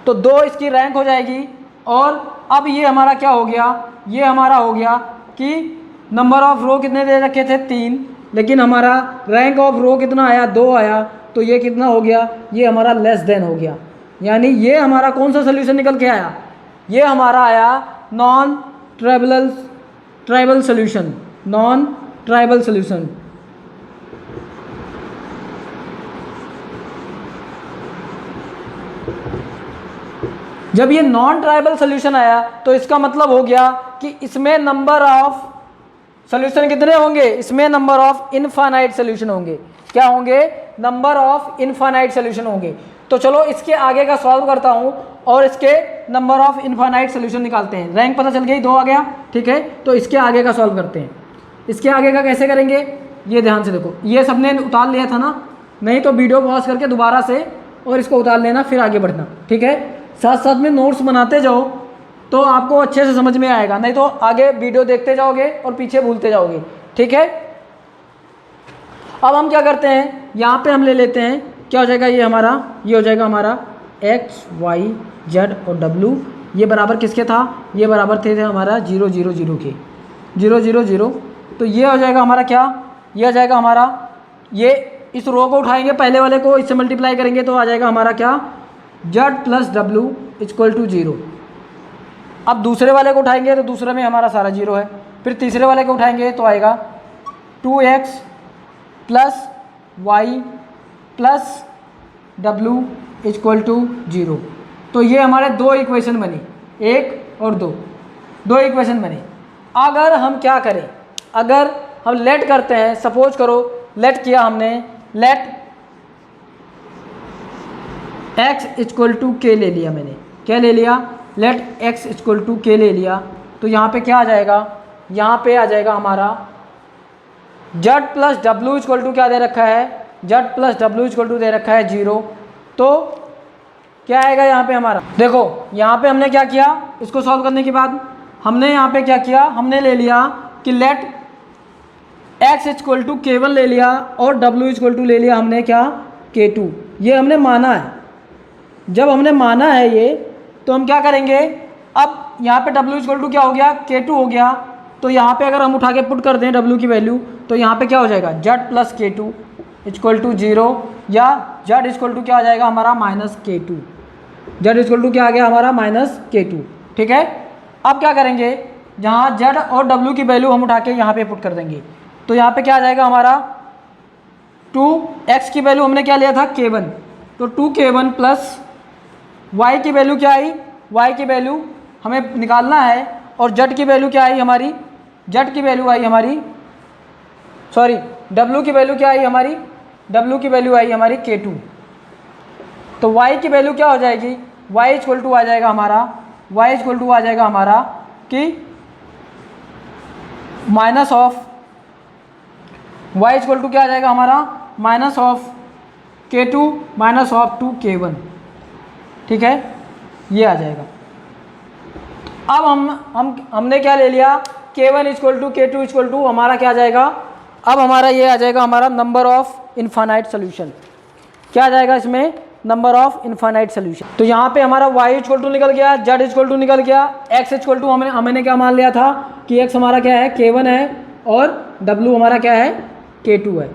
तो 2 इसकी रैंक हो जाएगी। और अब ये हमारा क्या हो गया? ये हमारा हो गया कि नंबर ऑफ रो कितने दे रखे थे? 3, लेकिन हमारा रैंक ऑफ रो कितना आया? 2 आया। तो ये कितना हो गया? ये हमारा लेस देन हो गया। यानी ये हमारा कौन सा सोल्यूशन निकल के आया? ये हमारा आया non tribal solution, non tribal solution. जब ये नॉन ट्राइबल सोल्यूशन आया तो इसका मतलब हो गया कि इसमें नंबर ऑफ सोल्यूशन कितने होंगे? इसमें नंबर ऑफ इनफाइनाइट सोल्यूशन होंगे। क्या होंगे? नंबर ऑफ इनफाइनाइट सोल्यूशन होंगे। तो चलो इसके आगे का सॉल्व करता हूँ और इसके नंबर ऑफ इनफाइनाइट सोल्यूशन निकालते हैं। रैंक पता चल गई, 2 आ गया। ठीक है, तो इसके आगे का सॉल्व करते हैं। इसके आगे का कैसे करेंगे? ये ध्यान से देखो, ये सबने उतार लिया था ना? नहीं तो वीडियो पॉज करके दोबारा से और इसको उतार लेना, फिर आगे बढ़ना। ठीक है, साथ साथ में नोट्स बनाते जाओ तो आपको अच्छे से समझ में आएगा, नहीं तो आगे वीडियो देखते जाओगे और पीछे भूलते जाओगे। ठीक है, अब हम क्या करते हैं? यहाँ पे हम ले लेते हैं, क्या हो जाएगा? ये हो जाएगा हमारा x y z और w। ये बराबर किसके था? ये बराबर थे हमारा 0 0 0 के, 0 0 0। तो ये हो जाएगा हमारा क्या? ये हो जाएगा हमारा, ये इस रो को उठाएंगे पहले वाले को, इससे मल्टीप्लाई करेंगे तो आ जाएगा हमारा क्या? z plus w equal to 0। अब दूसरे वाले को उठाएंगे तो दूसरे में हमारा सारा 0 है। फिर तीसरे वाले को उठाएंगे तो आएगा 2x plus Y plus W equal to 0। तो ये हमारे दो इक्वेशन बनी, 1 और 2 इक्वेशन बनी। अगर हम क्या करें, अगर हम लेट करते हैं, सपोज करो लेट किया हमने, लेट x इक्वल टू के ले लिया मैंने, क्या ले लिया, लेट x इक्वल टू के ले लिया। तो यहाँ पे क्या आ जाएगा, यहाँ पे आ जाएगा हमारा z प्लस डब्ल्यू इक्वल टू क्या दे रखा है, z प्लस डब्ल्यू इक्वल टू दे रखा है 0। तो क्या आएगा यहाँ पे हमारा, देखो यहाँ पे हमने क्या किया, इसको सॉल्व करने के बाद हमने यहाँ पे क्या किया, हमने ले लिया कि late x equal to k1 ले लिया और w इक्वल टू ले लिया हमने क्या, k2। ये हमने माना है। जब हमने माना है ये, तो हम क्या करेंगे, अब यहाँ पे w इक्वल टू क्या हो गया, k2 हो गया। तो यहाँ पे अगर हम उठा के पुट कर दें w की वैल्यू, तो यहाँ पे क्या हो जाएगा, z plus k2 equal to 0, या z इक्वल टू क्या आ जाएगा हमारा minus k2, z equal to क्या आ गया हमारा माइनस k2। ठीक है, अब क्या करेंगे, जहाँ z और w की वैल्यू हम उठा के यहाँ पे पुट कर देंगे। तो यहाँ पे क्या आ जाएगा हमारा 2x की वैल्यू हमने क्या लिया था, k1, तो 2k1 प्लस y की वैल्यू क्या आई, y की वैल्यू हमें निकालना है, और z की वैल्यू क्या आई हमारी, z की वैल्यू आई हमारी, सॉरी w की वैल्यू क्या आई हमारी, w की वैल्यू आई हमारी k2। तो y की वैल्यू क्या हो जाएगी, y इक्वल टू आ जाएगा हमारा, y इक्वल टू आ जाएगा हमारा कि minus of y equal to क्या आ जाएगा हमारा, minus of k2 minus of 2k1। ठीक है, ये आ जाएगा। अब हमने क्या ले लिया, k1 equal to k2 equal to हमारा क्या आ जाएगा, अब हमारा ये आ जाएगा हमारा नंबर ऑफ इनफाइनाइट सोल्यूशन। क्या आ जाएगा इसमें, नंबर ऑफ इनफाइनाइट सोल्यूशन। तो यहाँ पे हमारा y इक्वल टू निकल गया, z इक्वल टू निकल गया, x इक्वल टू हमने क्या मान लिया था कि x हमारा क्या है, k1 है, और w हमारा क्या है, k2 है।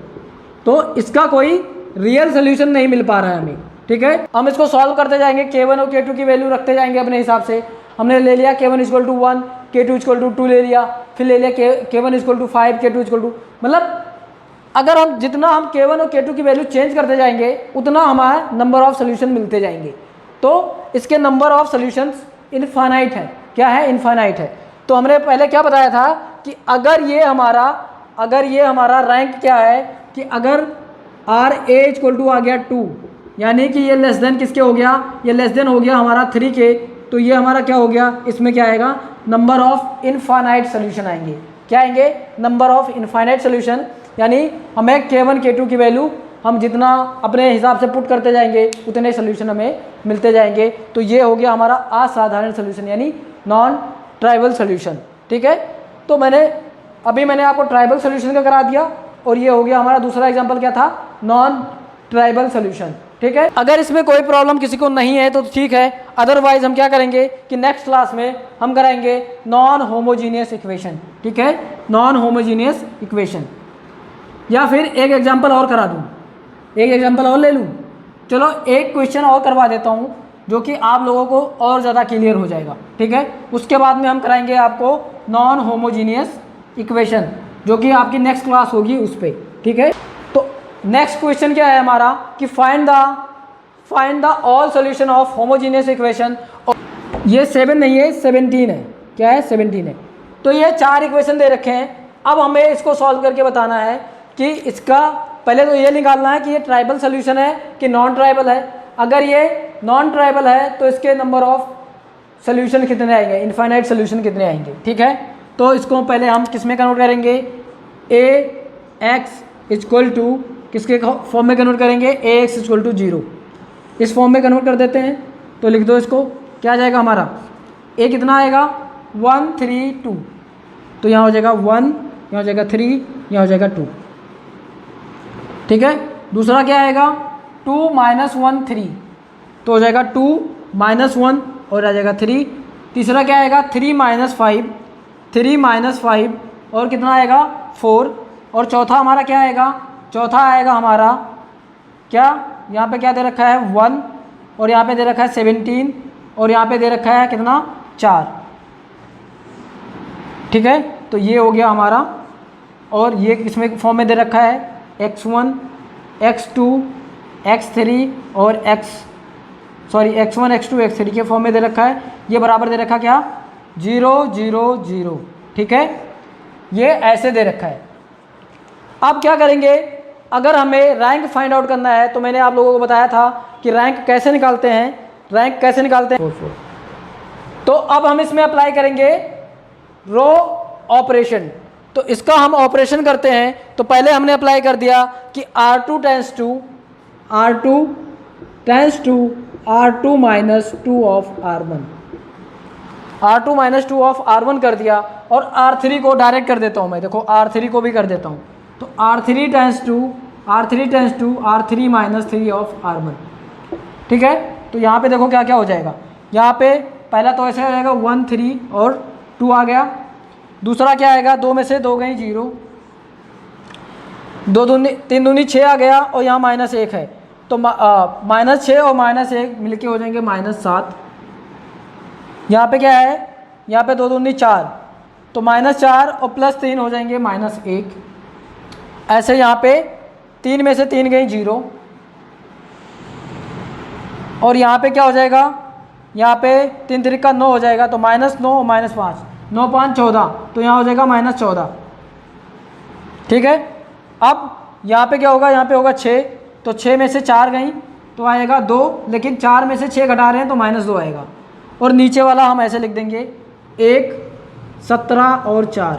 तो इसका कोई रियल सोल्यूशन नहीं मिल पा रहा है हमें। ठीक है, हम इसको सॉल्व करते जाएंगे, k1 और k2 की वैल्यू रखते जाएंगे अपने हिसाब से। हमने ले लिया k1 equal to 1, k2 equal to 2 ले लिया, फिर ले लिया k1 equal to 5, k2 equal to, मतलब अगर हम जितना हम k1 और k2 की वैल्यू चेंज करते जाएंगे उतना हमारा नंबर ऑफ सोल्यूशन मिलते जाएंगे। तो इसके नंबर ऑफ सोल्यूशंस इनफाइनाइट है। क्या है, इनफाइनाइट है। तो हमने पहले क्या बताया था कि अगर ये हमारा रैंक क्या है कि अगर आर ए इक्वल टू आ गया 2, यानी कि ये लेस देन किसके हो गया, ये लेस देन हो गया हमारा 3 के, तो ये हमारा क्या हो गया, इसमें क्या आएगा, नंबर ऑफ इनफाइनाइट सोल्यूशन आएंगे। क्या आएंगे, नंबर ऑफ इनफाइनाइट सोल्यूशन। यानी हमें k1 k2 की वैल्यू हम जितना अपने हिसाब से पुट करते जाएंगे उतने सोल्यूशन हमें मिलते जाएंगे। तो ये हो गया हमारा असाधारण सोल्यूशन, यानी नॉन ट्राइबल सोल्यूशन। ठीक है, तो मैंने आपको ट्राइबल सोल्यूशन का करा दिया, और ये हो गया हमारा दूसरा एग्जाम्पल क्या था, नॉन ट्राइबल सोल्यूशन। ठीक है, अगर इसमें कोई प्रॉब्लम किसी को नहीं है तो ठीक है, अदरवाइज हम क्या करेंगे कि नेक्स्ट क्लास में हम कराएंगे नॉन होमोजीनियस इक्वेशन। ठीक है, नॉन होमोजीनियस इक्वेशन। या फिर एक एग्जांपल और करा दूं, एक एग्जांपल और ले लूं, चलो एक क्वेश्चन और करवा देता हूं जो कि आप लोगों को और ज़्यादा क्लियर हो जाएगा। ठीक है, उसके बाद में हम कराएंगे आपको नॉन होमोजीनियस इक्वेशन, जो कि आपकी नेक्स्ट क्लास होगी उस पर। ठीक है, तो नेक्स्ट क्वेश्चन क्या है हमारा कि find the all solution of homogeneous equation. ये 7 नहीं है, 17 है। क्या है, 17 है। तो ये 4 इक्वेशन दे रखे हैं। अब हमें इसको सॉल्व करके बताना है कि इसका पहले तो ये निकालना है कि ये ट्राइबल सोल्यूशन है कि नॉन ट्राइबल है। अगर ये नॉन ट्राइबल है तो इसके नंबर ऑफ सोल्यूशन कितने आएंगे, इनफाइनाइट सोल्यूशन कितने आएंगे। ठीक है, तो इसको पहले हम किस में कन्वर्ट करेंगे, ए एक्स इक्वल टू किसके फॉर्म में कन्वर्ट करेंगे, ए एक्स इक्वल टू 0। इस फॉर्म में कन्वर्ट कर देते हैं, तो लिख दो इसको। क्या आ जाएगा हमारा, ए कितना आएगा 1 3 2, तो यहाँ हो जाएगा 1, यहाँ हो जाएगा 3, यहाँ हो जाएगा 2। ठीक है, दूसरा क्या आएगा 2 - 1 3, तो हो जाएगा 2 - 1 और आ जाएगा 3। तीसरा क्या आएगा 3 - 5, 3 - 5 और कितना आएगा 4। और चौथा हमारा क्या आएगा, चौथा आएगा हमारा क्या, यहाँ पे क्या दे रखा है 1, और यहाँ पे दे रखा है 17, और यहाँ पे दे रखा है कितना 4। ठीक है, तो ये हो गया हमारा, और ये इसमें फॉर्म में दे रखा है x1 x2 x3 और x1 x2 x3 के फॉर्म में दे रखा है। ये बराबर दे रखा क्या 0 0 0, ठीक है, ये ऐसे दे रखा है। अब क्या करेंगे, अगर हमें रैंक फाइंड आउट करना है तो मैंने आप लोगों को बताया था कि रैंक कैसे निकालते हैं, तो अब हम इसमें अप्लाई करेंगे रो ऑपरेशन। तो इसका हम ऑपरेशन करते हैं, तो पहले हमने अप्लाई कर दिया कि R2 tends to R2 minus 2 of R1, R2 minus 2 of R1 कर दिया, और R3 को डायरेक्ट कर देता हूँ मैं, देखो R3 को भी कर देता हूँ, तो R3 tense to R3 minus 3 of R1, ठीक है। तो यहाँ पे देखो क्या क्या हो जाएगा, यहाँ पे पहला तो ऐसे हो जाएगा 1 3 और 2 आ गया, दूसरा क्या आएगा 2 में से 2 गई 0, 2 दूनी 3 दूनी 6 आ गया, और यहाँ -1 है, तो -6 और -1 मिलके हो जाएंगे -7। यहाँ पे क्या है, यहाँ पे 2 दूनी 4, तो -4 और +3 हो जाएंगे -1। ऐसे यहाँ पे 3 में से 3 गई 0, और यहाँ पे क्या हो जाएगा, यहाँ पे 3 3 का 9 हो जाएगा, तो -9 और -5, 9 5 14, तो यहाँ हो जाएगा -14, ठीक है। अब यहाँ पे क्या होगा, यहाँ पे होगा 6, तो 6 में से 4 गई तो आएगा 2, लेकिन 4 में से 6 घटा रहे हैं तो -2 आएगा, और नीचे वाला हम ऐसे लिख देंगे 1 17 और 4।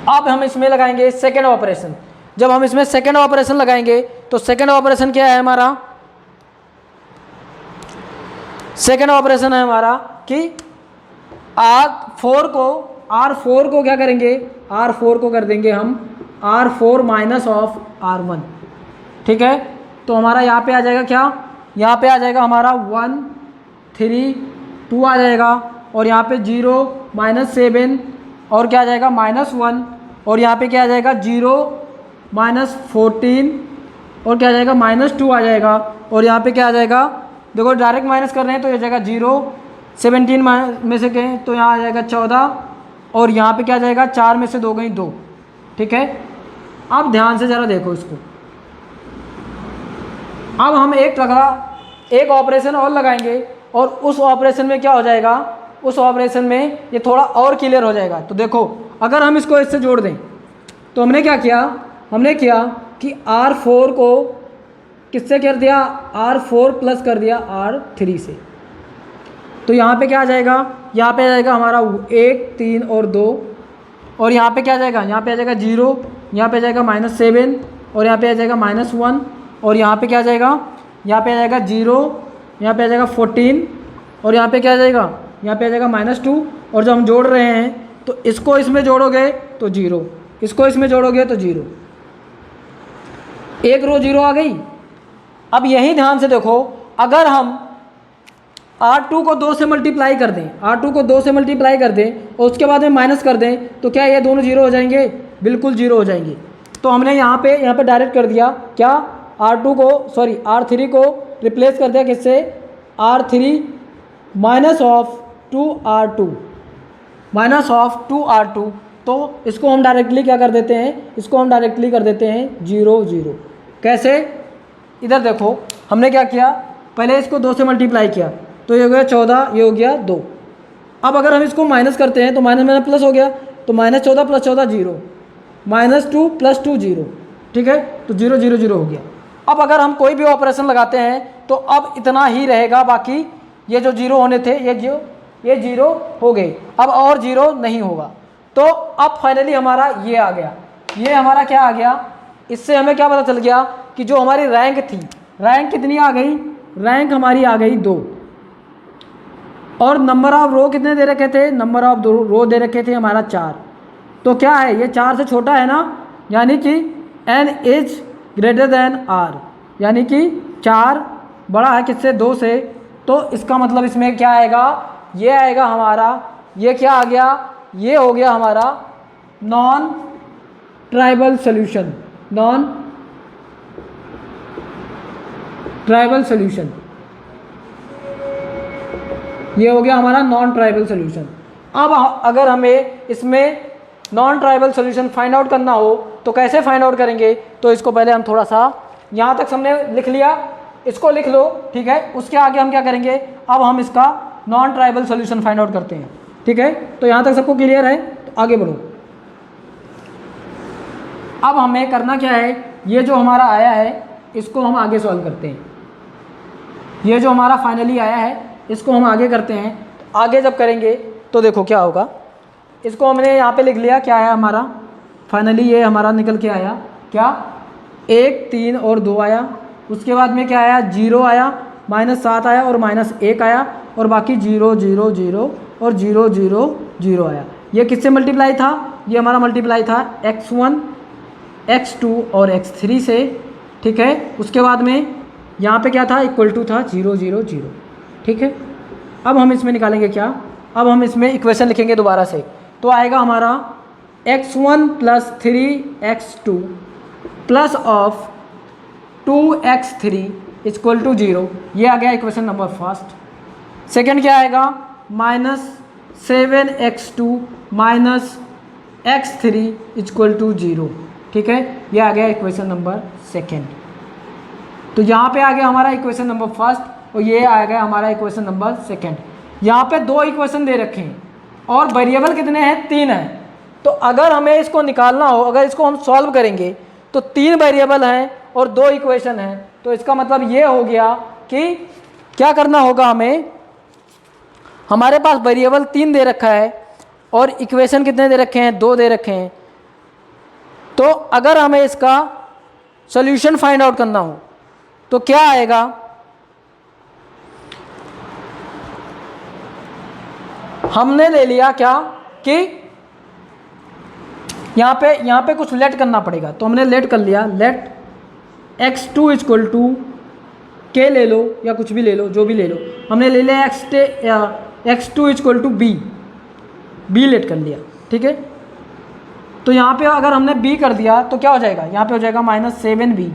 अब हम इसमें लगाएंगे सेकेंड ऑपरेशन। जब हम इसमें सेकेंड ऑपरेशन लगाएंगे तो सेकेंड ऑपरेशन क्या है हमारा, सेकेंड ऑपरेशन है हमारा कि R4 को क्या करेंगे, R4 को कर देंगे हम R4 माइनस ऑफ R1, ठीक है। तो हमारा यहाँ पे आ जाएगा क्या, यहाँ पे आ जाएगा हमारा 1 3 2 आ जाएगा, और यहाँ पे 0 -7 और क्या आ जाएगा -1, और यहाँ पे क्या आ जाएगा 0 -14 और क्या आ जाएगा -2 आ जाएगा, और यहाँ पे क्या आ जाएगा, देखो डायरेक्ट माइनस कर रहे हैं तो ये जाएगा 0 17 में से कहें तो यहाँ आ जाएगा 14, और यहाँ पे क्या आ जाएगा 4 में से 2 गई 2, ठीक है। अब ध्यान से ज़रा देखो इसको, अब हम एक ऑपरेशन और लगाएंगे, और उस ऑपरेशन में क्या हो जाएगा, उस ऑपरेशन में ये थोड़ा और क्लियर हो जाएगा। तो देखो अगर हम इसको इससे जोड़ दें, तो हमने क्या किया, हमने किया कि R4 को किससे कर दिया, R4 प्लस कर दिया R3 से, तो यहाँ पे क्या आ जाएगा, यहाँ पे आ जाएगा हमारा 1 3 और 2, और यहाँ पे क्या आ जाएगा, यहाँ पे आ जाएगा 0, यहाँ पे आ जाएगा -7, और यहाँ पे आ जाएगा -1, और यहाँ पे क्या आ जाएगा, यहाँ पे आ जाएगा 0, यहाँ पे आ जाएगा 14, और यहाँ पे क्या आ जाएगा, यहाँ पे आ जाएगा -2, और जब हम जोड़ रहे हैं तो इसको इसमें जोड़ोगे तो 0, इसको इसमें जोड़ोगे तो 0, एक रो 0 आ गई। अब यही ध्यान से देखो, अगर हम R2 को 2 से मल्टीप्लाई कर दें, R2 को 2 से मल्टीप्लाई कर दें और उसके बाद में माइनस कर दें, तो क्या ये दोनों 0 हो जाएंगे, बिल्कुल 0 हो जाएंगे। तो हमने यहाँ पे डायरेक्ट कर दिया क्या, R3 को रिप्लेस कर दिया किससे, R3 माइनस ऑफ 2R2, तो इसको हम डायरेक्टली क्या कर देते हैं, इसको हम डायरेक्टली कर देते हैं 0 0। कैसे, इधर देखो हमने क्या किया, पहले इसको 2 से मल्टीप्लाई किया तो ये हो गया 14, ये हो गया 2। अब अगर हम इसको माइनस करते हैं तो माइनस में प्लस हो गया, तो -14 + 14 0, -2 + 2 0, ठीक है, तो 0 0 0 हो गया। अब अगर हम कोई भी ऑपरेशन लगाते हैं तो अब इतना ही रहेगा, बाकी ये जो 0 होने थे ये 0 हो गए, अब और 0 नहीं होगा। तो अब फाइनली हमारा ये आ गया, ये हमारा क्या आ गया, इससे हमें क्या पता चल गया कि जो हमारी रैंक थी, रैंक कितनी आ गई, रैंक हमारी आ गई 2, और नंबर ऑफ रो कितने दे रखे थे, नंबर ऑफ रो दे रखे थे हमारा 4। तो क्या है, ये 4 से छोटा है ना, यानी कि n is greater than r, यानी कि 4 बड़ा है किससे, 2 से। तो इसका मतलब इसमें क्या आएगा, ये आएगा हमारा, ये क्या आ गया, ये हो गया हमारा non tribal solution, non tribal solution. ये हो गया हमारा नॉन ट्राइबल सोल्यूशन। अब अगर हमें इसमें non tribal solution find out करना हो तो कैसे फाइंड आउट करेंगे? तो इसको पहले हम थोड़ा सा यहाँ तक हमने लिख लिया, इसको लिख लो, ठीक है। उसके आगे हम क्या करेंगे, अब हम इसका non tribal solution find out करते हैं, ठीक है। तो यहाँ तक सबको क्लियर है, तो आगे बढ़ो। अब हमें करना क्या है, ये जो हमारा आया है इसको हम आगे सॉल्व करते हैं। ये जो हमारा फाइनली आया है इसको हम आगे करते हैं। तो आगे जब करेंगे तो देखो क्या होगा, इसको हमने यहाँ पे लिख लिया, क्या आया हमारा फाइनली, ये हमारा निकल के आया क्या, 1 3 और 2 आया। उसके बाद में क्या आया, 0 आया, -7 आया और -1 आया, और बाकी 0 0 0 और 0 0 0 आया। ये किससे मल्टीप्लाई था, ये हमारा मल्टीप्लाई था x1 x2 और x3 से, ठीक है। उसके बाद में यहाँ पे क्या था, इक्वल टू था 0 0 0, ठीक है। अब हम इसमें निकालेंगे क्या, अब हम इसमें इक्वेशन लिखेंगे दोबारा से, तो आएगा हमारा x1 + 3x2 plus of 2x3 = 0। ये आ गया इक्वेशन नंबर फर्स्ट। सेकंड क्या आएगा, -7x2 - x3 = 0, ठीक है। ये आ गया इक्वेशन नंबर सेकंड। तो यहाँ पे आ गया हमारा इक्वेशन नंबर फर्स्ट और ये आ गया हमारा इक्वेशन नंबर सेकंड। यहाँ पे 2 इक्वेशन दे रखे हैं और वेरिएबल कितने हैं, 3 हैं। तो अगर हमें इसको निकालना हो, अगर इसको हम सॉल्व करेंगे तो 3 वेरिएबल हैं और 2 इक्वेशन हैं। तो इसका मतलब ये हो गया कि क्या करना होगा हमें, हमारे पास वेरिएबल 3 दे रखा है और इक्वेशन कितने दे रखे हैं, 2 दे रखे हैं। तो अगर हमें इसका सॉल्यूशन फाइंड आउट करना हो तो क्या आएगा, हमने ले लिया क्या कि यहाँ पे कुछ लेट करना पड़ेगा। तो हमने लेट कर लिया, लेट x2 = k ले लो या कुछ भी ले लो, जो भी ले लो। हमने ले लिया x2 = b लेट कर लिया, ठीक है। तो यहाँ पे अगर हमने b कर दिया तो क्या हो जाएगा, यहाँ पे हो जाएगा -7b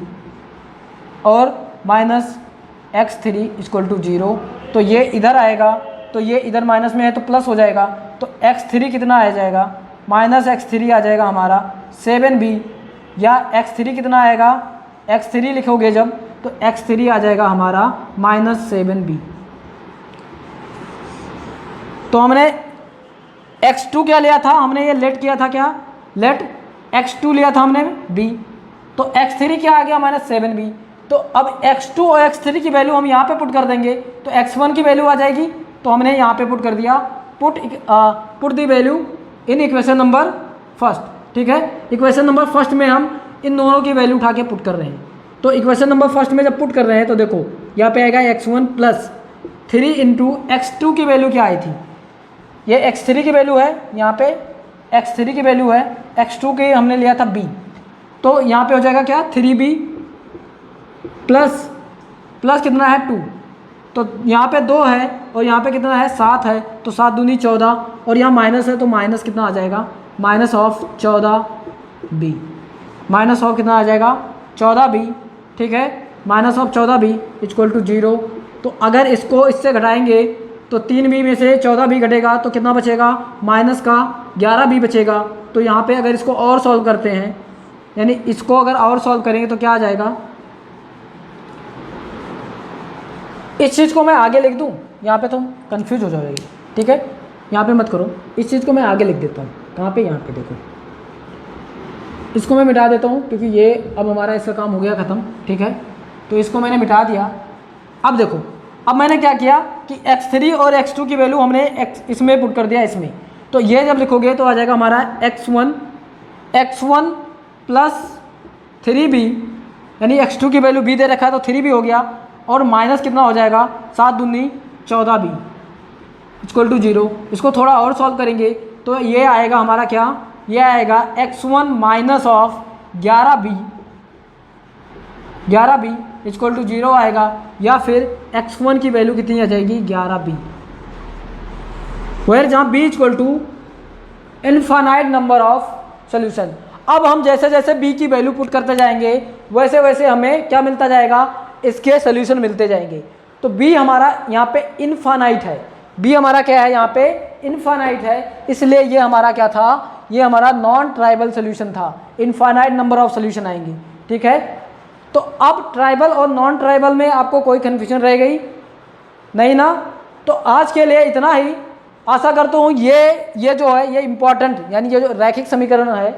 और -x3 = 0। तो ये इधर आएगा, तो ये इधर माइनस में है तो प्लस हो जाएगा। तो x3 कितना आ जाएगा, -x3 आ जाएगा हमारा 7b, या x3 कितना आएगा, x3 लिखोगे जब तो x3 आ जाएगा हमारा -7b। तो हमने x2 क्या लिया था, हमने ये लेट किया था क्या, लेट x2 लिया था हमने b। तो x3 क्या आ गया, -7b। तो अब x2 और x3 की वैल्यू हम यहाँ पे पुट कर देंगे तो x1 की वैल्यू आ जाएगी। तो हमने यहाँ पे पुट कर दिया, put the value in equation number first, ठीक है। इक्वेशन नंबर फर्स्ट में हम इन दोनों की वैल्यू उठा के पुट कर रहे हैं। तो इक्वेशन नंबर फर्स्ट में जब पुट कर रहे हैं तो देखो यहाँ पे आएगा x1 + 3 × x2 की वैल्यू क्या आई थी, ये x3 की वैल्यू है, यहाँ पे x3 की वैल्यू है, x2 की हमने लिया था b। तो यहाँ पे हो जाएगा क्या, 3b प्लस कितना है 2। तो यहाँ पे 2 है और यहाँ पे कितना है, 7 है। तो 7 दूनी 14 और यहाँ माइनस है तो माइनस कितना आ जाएगा, -14b, माइनस ऑफ कितना आ जाएगा 14b, ठीक है। -14b = 0। तो अगर इसको इससे घटाएंगे तो 3b में से 14b घटेगा तो कितना बचेगा, -11b बचेगा। तो यहाँ पे अगर इसको और सॉल्व करते हैं, यानी इसको अगर और सॉल्व करेंगे तो क्या आ जाएगा, इस चीज़ को मैं आगे लिख दूँ, यहाँ पे तुम कंफ्यूज हो जाओगे, ठीक है। यहाँ पे मत करो, इस चीज़ को मैं आगे लिख देता हूँ। कहाँ पे, यहाँ पे देखो, इसको मैं मिटा देता हूँ क्योंकि ये अब हमारा इसका काम हो गया ख़त्म, ठीक है। तो इसको मैंने मिटा दिया। अब देखो, अब मैंने क्या किया कि x3 और x2 की वैल्यू हमने इसमें पुट कर दिया इसमें। तो ये जब लिखोगे तो आ जाएगा हमारा x1 + 3b, यानी x2 की वैल्यू b दे रखा है तो 3b हो गया, और माइनस कितना हो जाएगा, 7 दूनी 14b = 0। इसको थोड़ा और सॉल्व करेंगे तो ये आएगा हमारा क्या, ये आएगा x1 - ऑफ 11b = 0 आएगा, या फिर x1 की वैल्यू कितनी आ जाएगी, 11b, वेयर जहाँ b = infinite number of solution. अब हम जैसे जैसे b की वैल्यू पुट करते जाएंगे वैसे वैसे हमें क्या मिलता जाएगा, इसके सोल्यूशन मिलते जाएंगे। तो b हमारा यहाँ पे इनफाइनाइट है, बी हमारा क्या है यहाँ पे इनफाइनाइट है, इसलिए ये हमारा क्या था, ये हमारा नॉन ट्राइबल सोल्यूशन था, इनफाइनाइट नंबर ऑफ सोल्यूशन आएंगे। ठीक है, तो अब ट्राइबल और नॉन ट्राइबल में आपको कोई कन्फ्यूजन रह गई नहीं ना? तो आज के लिए इतना ही। आशा करता हूँ ये जो है ये इम्पॉर्टेंट, यानी ये जो रैखिक समीकरण है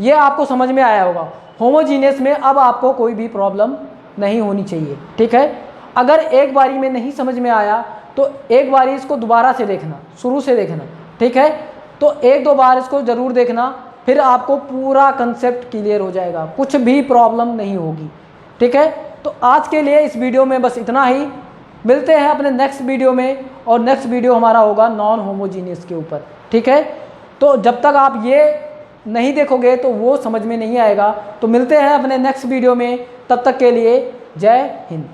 ये आपको समझ में आया होगा। होमोजीनियस में अब आपको कोई भी प्रॉब्लम नहीं होनी चाहिए। ठीक है, अगर एक बारी में नहीं समझ में आया तो एक बारी इसको दोबारा से देखना, शुरू से देखना। ठीक है, तो एक दो बार इसको ज़रूर देखना, फिर आपको पूरा कंसेप्ट क्लियर हो जाएगा, कुछ भी प्रॉब्लम नहीं होगी। ठीक है, तो आज के लिए इस वीडियो में बस इतना ही। मिलते हैं अपने नेक्स्ट वीडियो में, और नेक्स्ट वीडियो हमारा होगा नॉन होमोजीनियस के ऊपर। ठीक है, तो जब तक आप ये नहीं देखोगे तो वो समझ में नहीं आएगा। तो मिलते हैं अपने नेक्स्ट वीडियो में, तब तक के लिए जय हिंद।